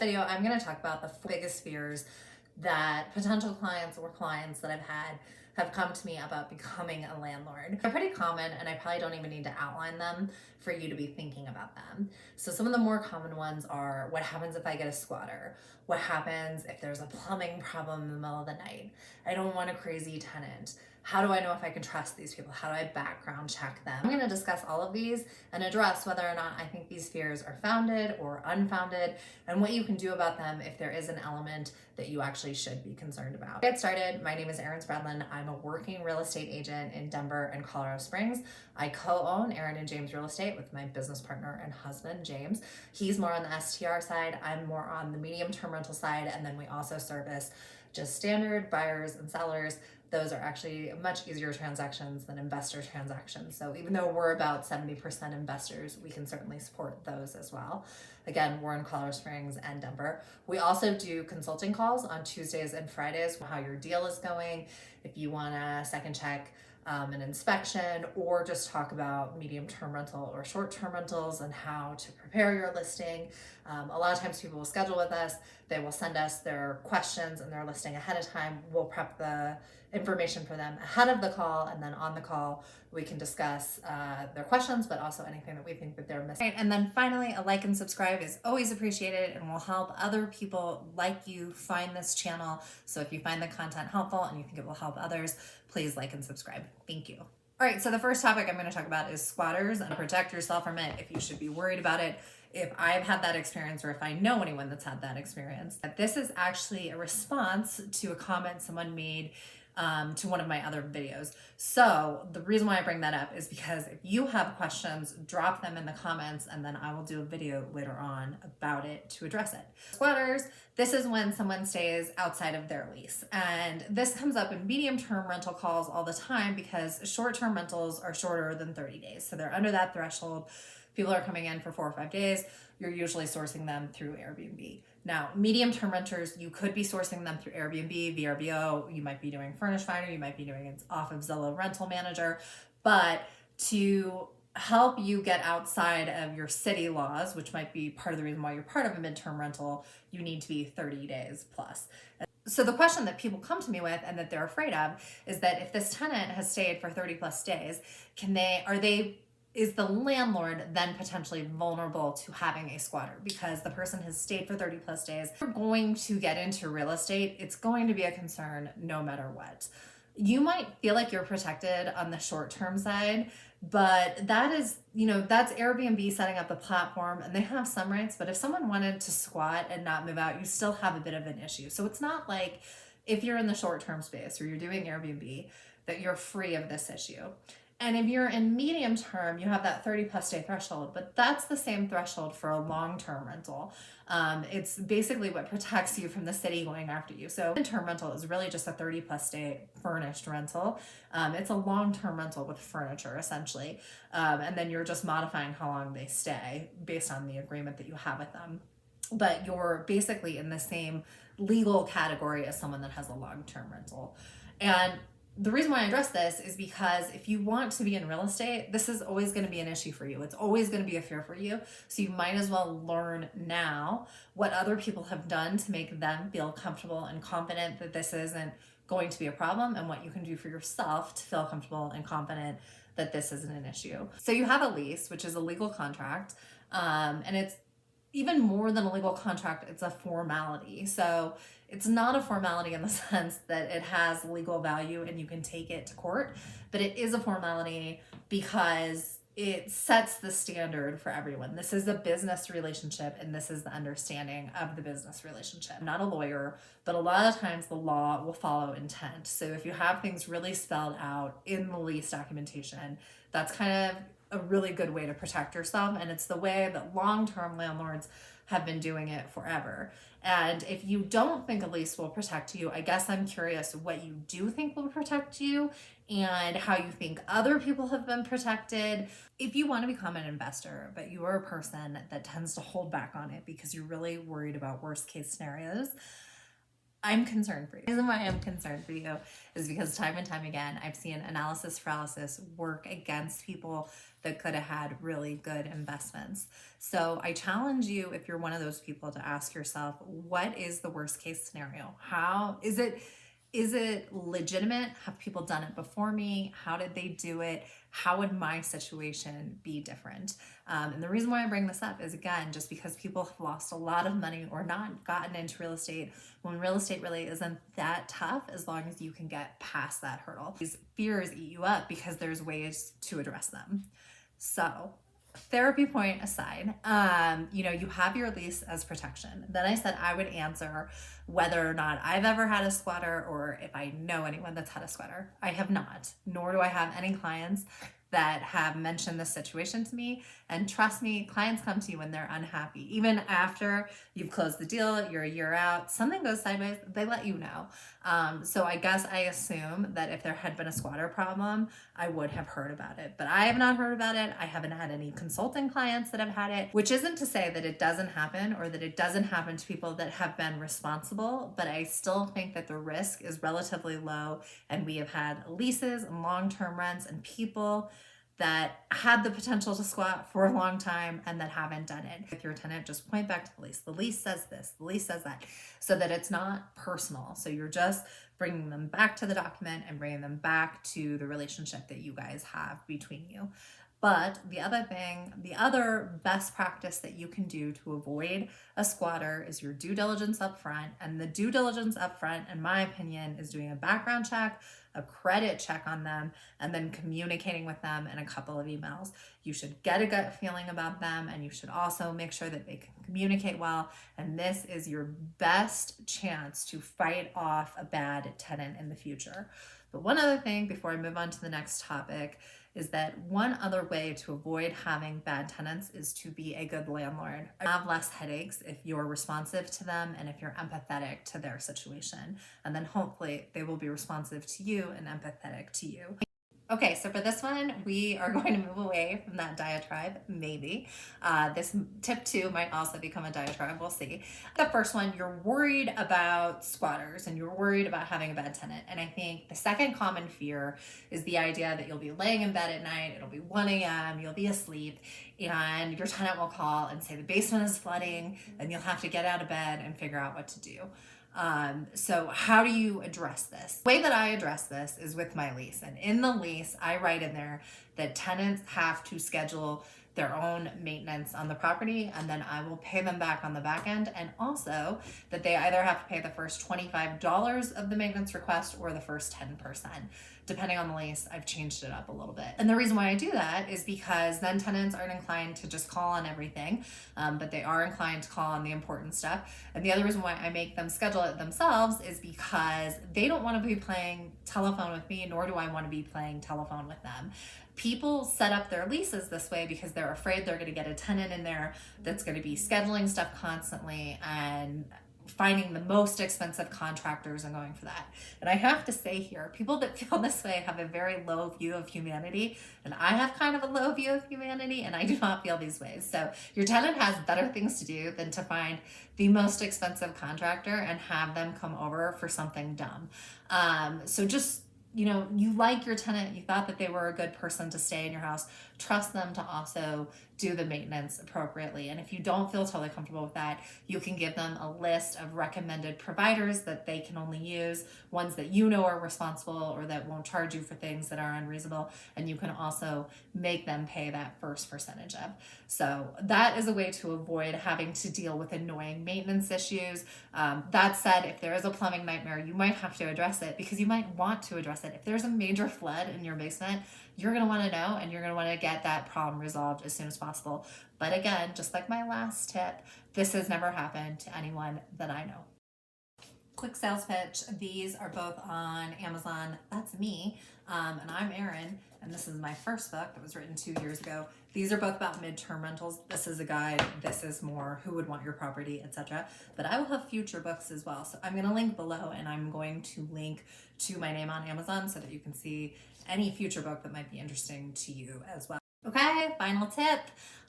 video, I'm going to talk about the biggest fears that potential clients or clients that I've had have come to me about becoming a landlord. They're pretty common, and I probably don't even need to outline them for you to be thinking about them. So some of the more common ones are, what happens if I get a squatter? What happens if there's a plumbing problem in the middle of the night? I don't want a crazy tenant. How do I know if I can trust these people? How do I background check them? I'm going to discuss all of these and address whether or not I think these fears are founded or unfounded, and what you can do about them if there is an element that you actually should be concerned about. To get started, my name is Erin Spradlin. I'm a working real estate agent in Denver and Colorado Springs. I co-own Erin and James Real Estate with my business partner and husband, James. He's more on the STR side. I'm more on the medium-term rental side, and then we also service just standard buyers and sellers. Those are actually much easier transactions than investor transactions. So even though we're about 70% investors, we can certainly support those as well. Again, we're in Colorado Springs and Denver. We also do consulting calls on Tuesdays and Fridays, how your deal is going, if you want a second check, an inspection, or just talk about medium-term rental or short-term rentals and how to prepare your listing. A lot of times people will schedule with us. They will send us their questions and their listing ahead of time. We'll prep the information for them ahead of the call, and then on the call we can discuss their questions, but also anything that we think that they're missing. And then finally, a like and subscribe is always appreciated and will help other people like you find this channel. So if you find the content helpful and you think it will help others, please like and subscribe. Thank you. All right, so the first topic I'm going to talk about is squatters, and protect yourself from it if you should be worried about it, if I've had that experience, or if I know anyone that's had that experience. This is actually a response to a comment someone made to one of my other videos. So the reason why I bring that up is because if you have questions, drop them in the comments, and then I will do a video later on about it to address it. Squatters, this is when someone stays outside of their lease. And this comes up in medium-term rental calls all the time because short-term rentals are shorter than 30 days. So they're under that threshold. People are coming in for 4 or 5 days. You're usually sourcing them through Airbnb. Now, medium-term renters, you could be sourcing them through Airbnb, VRBO. You might be doing Furnish Finder. You might be doing it off of Zillow Rental Manager. But to help you get outside of your city laws, which might be part of the reason why you're part of a midterm rental, you need to be 30 days plus. So the question that people come to me with and that they're afraid of is that if this tenant has stayed for 30 plus days, is the landlord then potentially vulnerable to having a squatter because the person has stayed for 30 plus days? If you're going to get into real estate, it's going to be a concern no matter what. You might feel like you're protected on the short-term side, but that is, that's Airbnb setting up the platform, and they have some rights, but if someone wanted to squat and not move out, you still have a bit of an issue. So it's not like if you're in the short-term space or you're doing Airbnb that you're free of this issue. And if you're in medium term, you have that 30 plus day threshold, but that's the same threshold for a long-term rental. It's basically what protects you from the city going after you. So term rental is really just a 30 plus day furnished rental. It's a long-term rental with furniture essentially. And then you're just modifying how long they stay based on the agreement that you have with them. But you're basically in the same legal category as someone that has a long-term rental. And the reason why I address this is because if you want to be in real estate, this is always going to be an issue for you. It's always going to be a fear for you. So you might as well learn now what other people have done to make them feel comfortable and confident that this isn't going to be a problem, and what you can do for yourself to feel comfortable and confident that this isn't an issue. So you have a lease, which is a legal contract, and it's even more than a legal contract, it's a formality. So it's not a formality in the sense that it has legal value and you can take it to court, but it is a formality because it sets the standard for everyone. This is a business relationship, and this is the understanding of the business relationship. I'm not a lawyer, but a lot of times the law will follow intent. So if you have things really spelled out in the lease documentation, that's kind of a really good way to protect yourself, and it's the way that long-term landlords have been doing it forever. And if you don't think a lease will protect you, I guess I'm curious what you do think will protect you and how you think other people have been protected. If you want to become an investor, but you are a person that tends to hold back on it because you're really worried about worst case scenarios, I'm concerned for you. The reason why I'm concerned for you is because time and time again, I've seen analysis paralysis work against people that could have had really good investments. So I challenge you, if you're one of those people, to ask yourself, what is the worst case scenario? How is it legitimate? Have people done it before me? How did they do it? How would my situation be different? And the reason why I bring this up is, again, just because people have lost a lot of money or not gotten into real estate, when real estate really isn't that tough, as long as you can get past that hurdle. These fears eat you up because there's ways to address them. So therapy point aside, you have your lease as protection. Then I said I would answer whether or not I've ever had a squatter or if I know anyone that's had a squatter. I have not, nor do I have any clients that have mentioned this situation to me. And trust me, clients come to you when they're unhappy. Even after you've closed the deal, you're a year out, something goes sideways, they let you know. So I guess I assume that if there had been a squatter problem, I would have heard about it. But I have not heard about it. I haven't had any consulting clients that have had it, which isn't to say that it doesn't happen or that it doesn't happen to people that have been responsible, but I still think that the risk is relatively low. And we have had leases and long-term rents and people that had the potential to squat for a long time and that haven't done it. With your tenant, just point back to the lease. The lease says this, the lease says that, so that it's not personal. So you're just bringing them back to the document and bringing them back to the relationship that you guys have between you. But the other best practice that you can do to avoid a squatter is your due diligence up front. And the due diligence up front, in my opinion, is doing a background check, a credit check on them, and then communicating with them in a couple of emails. You should get a gut feeling about them, and you should also make sure that they can communicate well. And this is your best chance to fight off a bad tenant in the future. But one other thing before I move on to the next topic is that one other way to avoid having bad tenants is to be a good landlord. Have less headaches if you're responsive to them and if you're empathetic to their situation. And then hopefully they will be responsive to you and empathetic to you. Okay, so for this one, we are going to move away from that diatribe, maybe. This tip 2 might also become a diatribe, we'll see. The first one, you're worried about squatters and you're worried about having a bad tenant. And I think the second common fear is the idea that you'll be laying in bed at night, it'll be 1 a.m., you'll be asleep, and your tenant will call and say the basement is flooding, and you'll have to get out of bed and figure out what to do. So how do you address this? The way that I address this is with my lease. And in the lease, I write in there that tenants have to schedule their own maintenance on the property, and then I will pay them back on the back end. And also that they either have to pay the first $25 of the maintenance request or the first 10%. Depending on the lease, I've changed it up a little bit. And the reason why I do that is because then tenants aren't inclined to just call on everything, but they are inclined to call on the important stuff. And the other reason why I make them schedule it themselves is because they don't want to be playing telephone with me, nor do I want to be playing telephone with them. People set up their leases this way because they're afraid they're going to get a tenant in there that's going to be scheduling stuff constantly and finding the most expensive contractors and going for that. And I have to say here, people that feel this way have a very low view of humanity, and I have kind of a low view of humanity, and I do not feel these ways. So your tenant has better things to do than to find the most expensive contractor and have them come over for something dumb. So just, you like your tenant, you thought that they were a good person to stay in your house, trust them to also do the maintenance appropriately. And if you don't feel totally comfortable with that, you can give them a list of recommended providers that they can only use, ones that you know are responsible or that won't charge you for things that are unreasonable. And you can also make them pay that first percentage of. So that is a way to avoid having to deal with annoying maintenance issues. That said, if there is a plumbing nightmare, you might have to address it because you might want to address it. If there's a major flood in your basement, you're going to want to know, and you're going to want to get that problem resolved as soon as possible. But again, just like my last tip, this has never happened to anyone that I know. Quick sales pitch. These are both on Amazon. That's me. And I'm Erin, and this is my first book that was written 2 years ago. These are both about midterm rentals. This is a guide. This is more who would want your property, etc. But I will have future books as well. So I'm going to link below, and I'm going to link to my name on Amazon so that you can see any future book that might be interesting to you as well. Okay, final tip.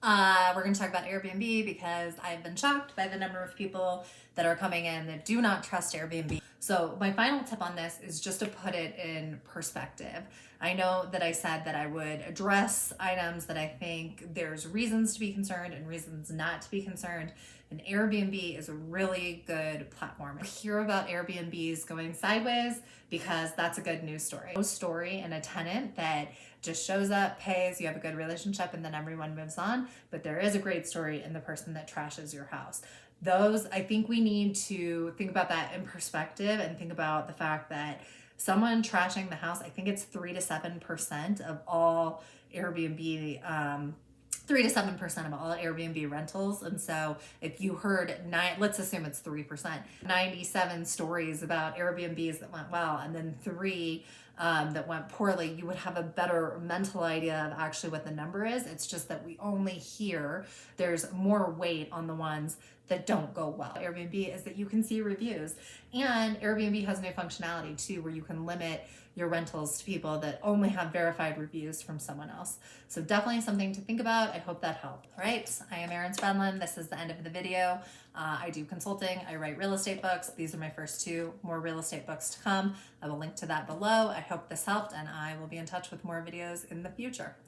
We're going to talk about Airbnb because I've been shocked by the number of people that are coming in that do not trust Airbnb. So my final tip on this is just to put it in perspective. I know that I said that I would address items that I think there's reasons to be concerned and reasons not to be concerned. And Airbnb is a really good platform. I hear about Airbnbs going sideways because that's a good news story. No story in a tenant that just shows up, pays, you have a good relationship, and then everyone moves on. But there is a great story in the person that trashes your house. Those, I think we need to think about that in perspective and think about the fact that someone trashing the house, I think it's 3 to 7% of all Airbnb 3 to 7% of all Airbnb rentals. And so if you heard let's assume it's 3%, 97 stories about Airbnbs that went well, and then 3 that went poorly, you would have a better mental idea of actually what the number is. It's just that we only hear there's more weight on the ones that don't go well. Airbnb is that you can see reviews, and Airbnb has new functionality too, where you can limit your rentals to people that only have verified reviews from someone else. So definitely something to think about. I hope that helped. All right, I am Erin Spradlin. This is the end of the video. I do consulting. I write real estate books. These are my first 2. More real estate books to come. I will link to that below. I hope this helped, and I will be in touch with more videos in the future.